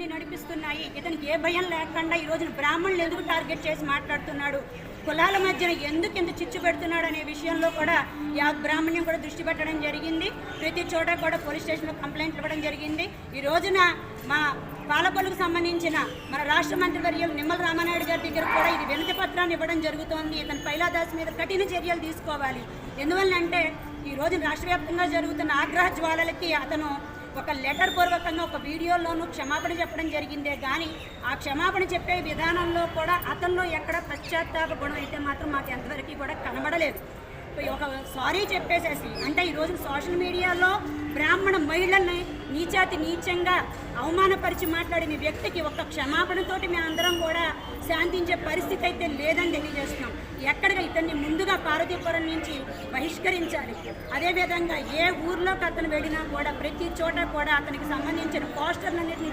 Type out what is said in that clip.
నడిపిస్తున్నాయి. ఇతనికి ఏ భయం లేకుండా ఈ రోజున బ్రాహ్మణులు ఎందుకు టార్గెట్ చేసి మాట్లాడుతున్నాడు, కులాల మధ్యన ఎందుకు ఇంత చిచ్చు పెడుతున్నాడు అనే విషయంలో కూడా బ్రాహ్మణ్యం కూడా దృష్టి పెట్టడం జరిగింది. ప్రతి చోట కూడా పోలీస్ స్టేషన్లో కంప్లైంట్ ఇవ్వడం జరిగింది. ఈ రోజున మా పాలకొల్లుకు సంబంధించిన మన రాష్ట్ర మంత్రివర్యులు నిమ్మల రామానాయుడు గారి దగ్గర కూడా ఇది వినతి పత్రాన్ని ఇవ్వడం జరుగుతోంది. ఇతను పైలాదాస్ మీద కఠిన చర్యలు తీసుకోవాలి. ఎందువల్లంటే ఈ రోజు రాష్ట్ర వ్యాప్తంగా జరుగుతున్న ఆగ్రహ జ్వాలలకి అతను ఒక లెటర్ పూర్వకంగా ఒక వీడియోలోనూ క్షమాపణ చెప్పడం జరిగిందే కానీ ఆ క్షమాపణ చెప్పే విధానంలో కూడా అతనిలో ఎక్కడ పశ్చాత్తాప గుణం అయితే మాత్రం మాకు ఎంతవరకు కూడా కనబడలేదు. ఒక సారీ చెప్పేసేసి అంటే ఈరోజు సోషల్ మీడియాలో బ్రాహ్మణ మహిళల్ని నీచాతి నీచంగా అవమానపరిచి మాట్లాడిన వ్యక్తికి ఒక క్షమాపణతోటి మేమందరం కూడా శాంతించే పరిస్థితి అయితే లేదని తెలియజేస్తున్నాం. ఎక్కడికి ఇతన్ని ముందుగా పార్వతీపురం నుంచి బహిష్కరించాలి. అదేవిధంగా ఏ ఊర్లోకి అతను వెళ్ళినా కూడా ప్రతి చోట కూడా అతనికి సంబంధించిన పోస్టర్లన్నింటినీ